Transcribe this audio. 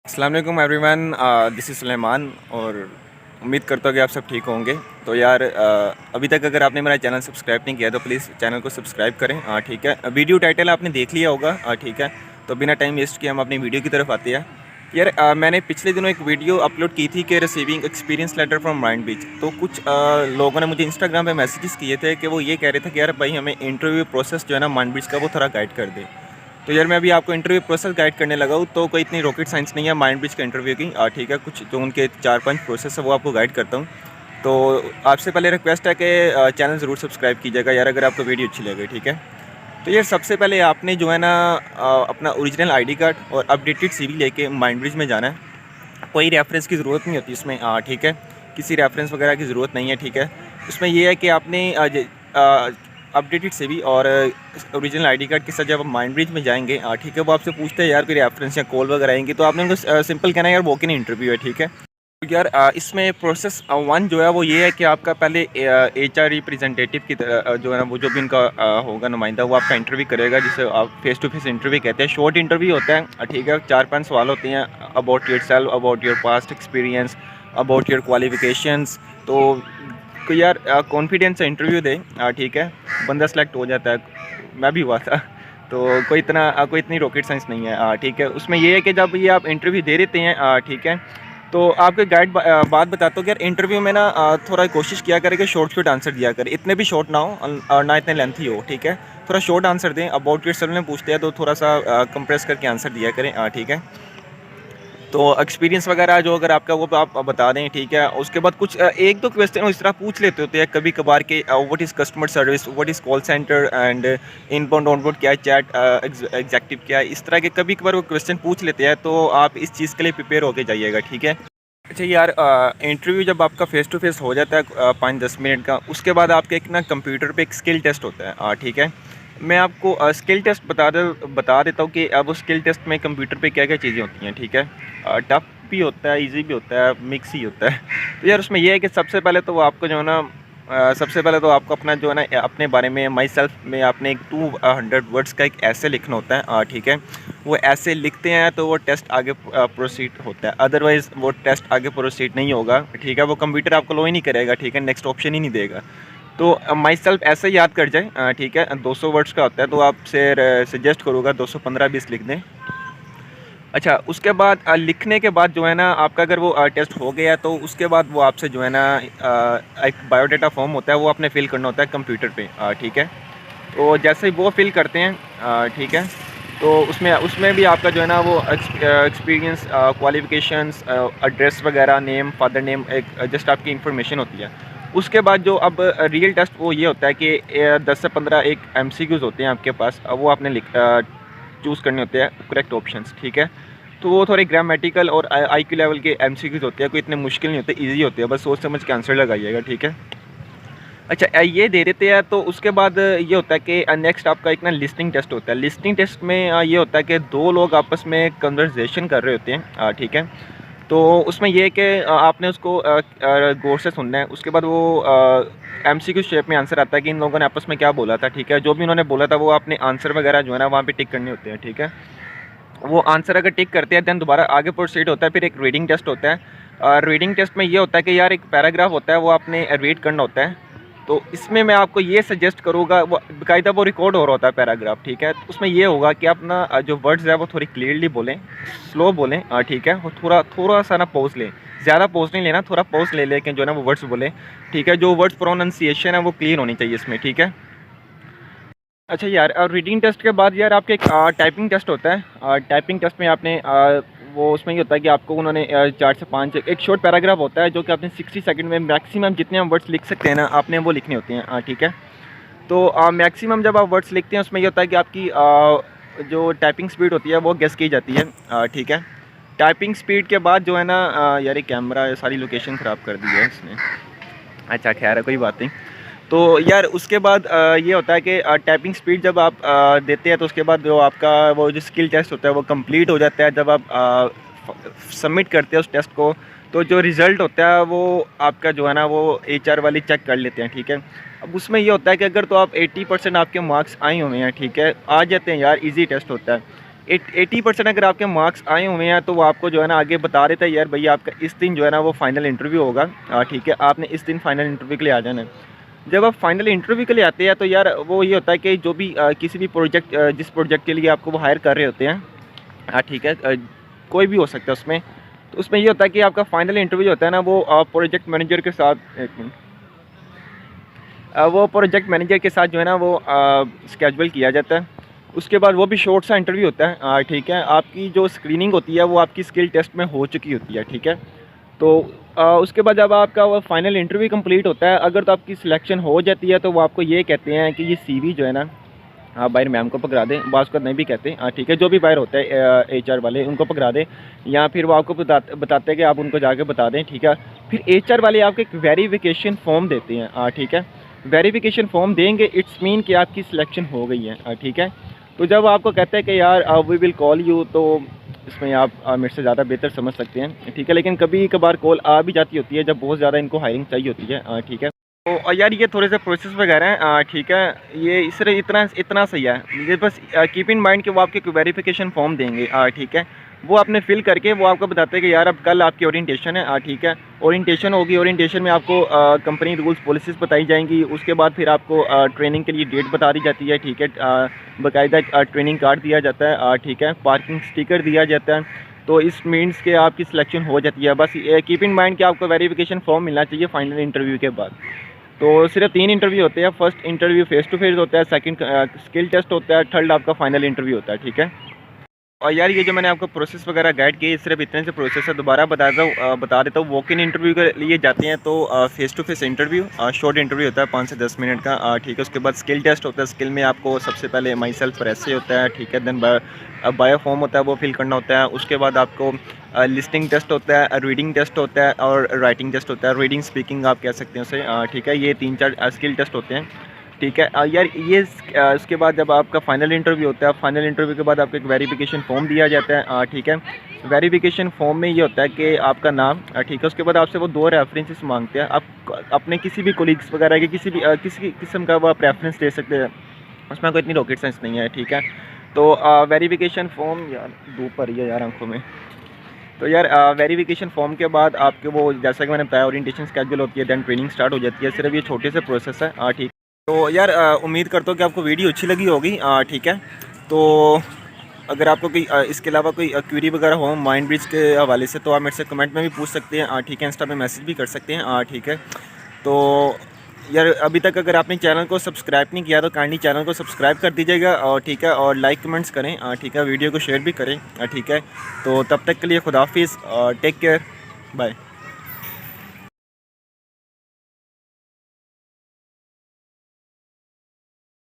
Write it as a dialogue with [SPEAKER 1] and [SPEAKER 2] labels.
[SPEAKER 1] अस्सलाम वालेकुम everyone, this is Suleman और उम्मीद करता हूँ कि आप सब ठीक होंगे। तो यार अभी तक अगर आपने मेरा चैनल सब्सक्राइब नहीं किया तो प्लीज़ चैनल को सब्सक्राइब करें। ठीक है, वीडियो टाइटल आपने देख लिया होगा। ठीक है, तो बिना टाइम वेस्ट किए हम अपनी वीडियो की तरफ आते हैं। यार मैंने पिछले दिनों एक वीडियो अपलोड की थी कि receiving experience letter from mind beach. तो कुछ लोगों ने मुझे इंस्टाग्राम पे मैसेजेस किए थे कि वो ये कह रहे थे कि यार भाई हमें इंटरव्यू प्रोसेस जो है ना माइंड बीच का वो थोड़ा गाइड कर दे। तो यार मैं अभी आपको इंटरव्यू प्रोसेस गाइड करने लगा हूँ। तो कोई इतनी रॉकेट साइंस नहीं है माइंड ब्रिज का इंटरव्यू की। ठीक है, कुछ जो उनके 4-5 प्रोसेस है वो आपको गाइड करता हूँ। तो आपसे पहले रिक्वेस्ट है कि चैनल ज़रूर सब्सक्राइब कीजिएगा यार, अगर आपको वीडियो अच्छी लगे। ठीक है, तो यार सबसे पहले आपने जो है ना अपना ओरिजिनल आईडी कार्ड और अपडेटेड सीवी लेके माइंड ब्रिज में जाना है। कोई रेफरेंस की ज़रूरत नहीं होती इसमें। ठीक है, किसी रेफरेंस वगैरह की ज़रूरत नहीं है। ठीक है, उसमें ये है कि आपने अपडेटेड सीवी और ओरिजिनल आईडी कार्ड के साथ जब आप माइंड ब्रिज में जाएंगे, ठीक है, वो आपसे पूछते हैं यार कोई रेफरेंस या कॉल वगैरह आएंगी, तो आपने उनको सिंपल कहना है यार वॉक इन इंटरव्यू है। ठीक है, तो यार इसमें प्रोसेस वन जो है वो ये है कि आपका पहले HR रिप्रेजेंटेटिव की तरह जो है ना वो जो भी उनका होगा नुमाइंदा, वो आपका इंटरव्यू करेगा, जिसे आप फेस टू फेस इंटरव्यू कहते हैं। शॉर्ट इंटरव्यू होता है। ठीक है, 4-5 सवाल होते हैं, about your self, about your past experience, about your qualifications. तो कोई यार कॉन्फिडेंस से इंटरव्यू दे। ठीक है, बंदा सेलेक्ट हो जाता है, मैं भी हुआ था। तो कोई इतनी रॉकेट साइंस नहीं है। ठीक है, उसमें ये है कि जब ये आप इंटरव्यू दे देते हैं, ठीक है, तो आपके गाइड बात बताता हूँ कि यार इंटरव्यू में ना थोड़ा कोशिश किया करें कि शॉर्ट आंसर दिया करें, इतने भी शॉर्ट ना हो और ना इतने लेंथी हो। ठीक है, थोड़ा शॉर्ट आंसर दें। अबाउट योरसेल्फ में पूछते हैं तो थोड़ा सा कंप्रेस करके आंसर दिया करें। ठीक है, तो एक्सपीरियंस वगैरह जो अगर आपका वो आप बता दें। ठीक है, उसके बाद कुछ 1-2 क्वेश्चन इस तरह पूछ लेते होते हैं कभी कभार के, what is customer service, what is call centre and inbound outbound क्या है, चैट एग्जेक्टिव क्या है, इस तरह के कभी कभार वो क्वेश्चन पूछ लेते हैं। तो आप इस चीज़ के लिए प्रिपेयर होके जाइएगा। ठीक है, अच्छा यार इंटरव्यू जब आपका फ़ेस टू फेस हो जाता है 5-10 मिनट का, उसके बाद आपके एक ना कंप्यूटर पे एक स्किल टेस्ट होता है। ठीक है, मैं आपको स्किल टेस्ट बता देता हूँ कि अब उस स्किल टेस्ट में कंप्यूटर पे क्या क्या चीज़ें होती हैं। ठीक है, टफ भी होता है, इजी भी होता है, मिक्स ही होता है। तो यार उसमें यह है कि सबसे पहले तो वो आपको जो है ना सबसे पहले तो आपको अपना जो है ना अपने बारे में, माई सेल्फ में आपने एक 200 वर्ड्स का एक ऐसे लिखना होता है। ठीक है, वो ऐसे लिखते हैं तो वो टेस्ट आगे प्रोसीड होता है, अदरवाइज़ वो टेस्ट आगे प्रोसीड नहीं होगा। ठीक है, वो कंप्यूटर आपको लो ही नहीं करेगा। ठीक है, नेक्स्ट ऑप्शन ही नहीं देगा। तो माई सेल्फ ऐसे याद कर जाए। ठीक है, 200 वर्ड्स का होता है, तो आपसे सजेस्ट करूँगा 215-20 लिख दें। अच्छा, उसके बाद लिखने के बाद जो है ना आपका अगर वो टेस्ट हो गया, तो उसके बाद वो आपसे जो है ना एक बायोडाटा फॉर्म होता है, वो आपने फिल करना होता है कंप्यूटर पे। ठीक है, तो जैसे ही वो फिल करते हैं, ठीक है, तो उसमें उसमें भी आपका जो है ना वो एक्सपीरियंस, क्वालिफिकेशंस, एड्रेस वगैरह, नेम, फादर नेम, एक जस्ट आपकी इंफॉर्मेशन होती है। उसके बाद जो अब रियल टेस्ट वो ये होता है कि 10 से 15 एक MCQs होते हैं आपके पास, वो आपने चूज़ करने होते हैं करेक्ट ऑप्शंस। ठीक है, तो वो थोड़े ग्रामेटिकल और IQ लेवल के MCQs होते हैं, कोई इतने मुश्किल नहीं होते, ईजी होते हैं, बस सोच समझ के आंसर लगाइएगा। ठीक है, अच्छा ये दे देते हैं। तो उसके बाद ये होता है कि नेक्स्ट आपका एक ना लिस्टिंग टेस्ट होता है। लिस्टिंग टेस्ट में ये होता है कि 2 लोग आपस में कन्वर्सेशन कर रहे होते हैं। ठीक है, तो उसमें ये है कि आपने उसको गौर से सुनना है। उसके बाद वो MCQ शेप में आंसर आता है कि इन लोगों ने आपस में क्या बोला था। ठीक है, जो भी उन्होंने बोला था वो आपने आंसर वगैरह जो है ना वहाँ पे टिक करने होते हैं। ठीक है, वो आंसर अगर टिक करते हैं देन दोबारा आगे प्रोसीड होता है। फिर एक रीडिंग टेस्ट होता है। रीडिंग टेस्ट में ये होता है कि यार एक पैराग्राफ होता है, वो आपने रीड करना होता है। तो इसमें मैं आपको ये सजेस्ट करूँगा, वो बाकायदा वो रिकॉर्ड हो रहा होता है पैराग्राफ। ठीक है, तो उसमें ये होगा कि आप ना जो वर्ड्स है वो थोड़ी क्लियरली बोलें, स्लो बोलें। ठीक है, वो थोड़ा थोड़ा सा ना पॉज लें, ज़्यादा पॉज नहीं लेना, थोड़ा पॉज ले लेके जो है ना वो वर्ड्स बोलें। ठीक है, जो वर्ड्स प्रोनाउंसिएशन है वो क्लियर होनी चाहिए इसमें। ठीक है, अच्छा यार, और रीडिंग टेस्ट के बाद यार आपके एक टाइपिंग टेस्ट होता है। टाइपिंग टेस्ट में आपने वो उसमें ये होता है कि आपको उन्होंने 4 से 5 एक शॉर्ट पैराग्राफ होता है, जो कि आपने 60 सेकंड में मैक्सिमम जितने हम वर्ड्स लिख सकते हैं ना, आपने वो लिखने होते हैं। ठीक है, तो मैक्सिमम जब आप वर्ड्स लिखते हैं उसमें ये होता है कि आपकी जो टाइपिंग स्पीड होती है वो गेस की जाती है। ठीक है, टाइपिंग स्पीड के बाद जो है ना यार ये कैमरा सारी लोकेशन ख़राब कर दी है इसने। अच्छा खैर है, कोई बात नहीं। तो यार उसके बाद ये होता है कि टाइपिंग स्पीड जब आप देते हैं, तो उसके बाद जो आपका वो जो स्किल टेस्ट होता है वो कंप्लीट हो जाता है। जब आप सबमिट करते हैं उस टेस्ट को, तो जो रिज़ल्ट होता है वो आपका जो है ना वो HR वाली चेक कर लेते हैं। ठीक है, अब उसमें ये होता है कि अगर तो आप 80% आपके मार्क्स आए हुए हैं, ठीक है, आ जाते हैं यार, इजी टेस्ट होता है। 80% अगर आपके मार्क्स आए हुए हैं तो वो आपको जो है ना आगे बता देता है यार भैया आपका इस दिन जो है ना वो फाइनल इंटरव्यू होगा, ठीक है, आपने इस दिन फाइनल इंटरव्यू के लिए आ जाना है। जब आप फाइनल इंटरव्यू के लिए आते हैं तो यार वो ये होता है कि जो भी किसी भी प्रोजेक्ट जिस प्रोजेक्ट के लिए आपको वो हायर कर रहे होते हैं, ठीक है, कोई भी हो सकता है उसमें। तो उसमें ये होता है कि आपका फाइनल इंटरव्यू होता है ना वो प्रोजेक्ट मैनेजर के साथ, एक मिनट, वो प्रोजेक्ट मैनेजर के साथ जो है ना वो स्केड्यूल किया जाता है। उसके बाद वो भी शॉर्ट सा इंटरव्यू होता है, ठीक है। आपकी जो स्क्रीनिंग होती है वो आपकी स्किल टेस्ट में हो चुकी होती है, ठीक है। तो उसके बाद जब आपका वो फाइनल इंटरव्यू कंप्लीट होता है, अगर तो आपकी सिलेक्शन हो जाती है तो वो आपको ये कहते हैं कि ये सीवी जो है ना आप बाहर मैम को पकड़ा दें, बास को नहीं भी कहते, ठीक है, जो भी बाहर होता है HR वाले उनको पकड़ा दें, या फिर वो आपको बताते हैं कि आप उनको जाके बता दें, ठीक है। फिर HR वाले आपको एक वेरिफिकेशन फॉर्म देते हैं, ठीक है। वेरिफिकेशन फॉर्म देंगे, इट्स मीन कि आपकी सिलेक्शन हो गई है, ठीक है। तो जब आपको कहते हैं कि यार वी विल कॉल यू, तो इसमें आप मेरे से ज़्यादा बेहतर समझ सकते हैं, ठीक है। लेकिन कभी कभार कॉल आ भी जाती होती है जब बहुत ज़्यादा इनको हायरिंग चाहिए होती है, ठीक है। तो यार ये थोड़े से प्रोसेस वगैरह हैं, ठीक है। ये इस तरह इतना सही है, ये बस कीप इन माइंड कि वो आपके वेरिफिकेशन फॉर्म देंगे, ठीक है। वो आपने फिल करके वो आपको बताते हैं कि यार अब कल आपकी ओरिएंटेशन है, ठीक है। ओरिएंटेशन होगी, ओरिएंटेशन में आपको कंपनी रूल्स पॉलिसीज़ बताई जाएंगी। उसके बाद फिर आपको ट्रेनिंग के लिए डेट बता दी जाती है, ठीक है। बाकायदा ट्रेनिंग कार्ड दिया जाता है, ठीक है। पार्किंग स्टिकर दिया जाता है। तो इस मीन्स के आपकी सिलेक्शन हो जाती है। बस कीप इन माइंड कि आपको वेरिफिकेशन फॉर्म मिलना चाहिए फाइनल इंटरव्यू के बाद। तो सिर्फ 3 इंटरव्यू होते हैं। First interview face to face होता है, सेकंड स्किल टेस्ट होता है, थर्ड आपका फाइनल इंटरव्यू होता है, ठीक है। और यार ये जो मैंने आपको प्रोसेस वगैरह गाइड किए सिर्फ इतने से प्रोसेस है, दोबारा बता देता हूँ। वॉक इन इंटरव्यू के लिए जाते हैं तो face to face interview, short interview होता है 5 से 10 मिनट का, ठीक है। उसके बाद स्किल टेस्ट होता है। स्किल में आपको सबसे पहले माई सेल्फ ऐसे होता है, ठीक है। देन बायो फॉर्म होता है, वो फिल करना होता है। उसके बाद आपको लिस्टिंग टेस्ट होता है, रीडिंग टेस्ट होता है और राइटिंग टेस्ट होता है। रीडिंग स्पीकिंग आप कह सकते हैं उसे, ठीक है। ये 3-4 स्किल टेस्ट होते हैं, ठीक है। यार ये उसके बाद जब आपका फाइनल इंटरव्यू होता है, फाइनल इंटरव्यू के बाद आपको एक वेरिफिकेशन फॉर्म दिया जाता है, ठीक है। वेरिफिकेशन फॉर्म में ये होता है कि आपका नाम, ठीक है। उसके बाद आपसे वो 2 रेफरेंसेस मांगते हैं। आप अपने किसी भी कोलीग्स वगैरह के किसी किस्म का वो आप रेफरेंस दे सकते हैं, उसमें कोई इतनी रॉकेट साइंस नहीं है, ठीक है। तो वेरिफिकेशन फॉर्म, यार धूप पड़ रही है यार आंखों में। तो यार वेरिफिकेशन फॉर्म के बाद आपके वो जैसा कि मैंने बताया ओरिएंटेशन स्केड्यूल होती है, देन ट्रेनिंग स्टार्ट हो जाती है। सिर्फ ये छोटे से प्रोसेस है, ठीक। तो यार उम्मीद करता हूँ कि आपको वीडियो अच्छी लगी होगी, ठीक है। तो अगर आपको कोई इसके अलावा कोई क्वेरी वगैरह हो माइंड ब्रिज के हवाले से तो आप मेरे से कमेंट में भी पूछ सकते हैं, ठीक है। इंस्टा पे मैसेज भी कर सकते हैं, ठीक है। तो यार अभी तक अगर आपने चैनल को सब्सक्राइब नहीं किया तो काइंडली चैनल को सब्सक्राइब कर दीजिएगा, और ठीक है, और लाइक कमेंट्स करें, ठीक है। वीडियो को शेयर भी करें, ठीक है। तो तब तक के लिए खुदा हाफिज़, टेक केयर, बाय।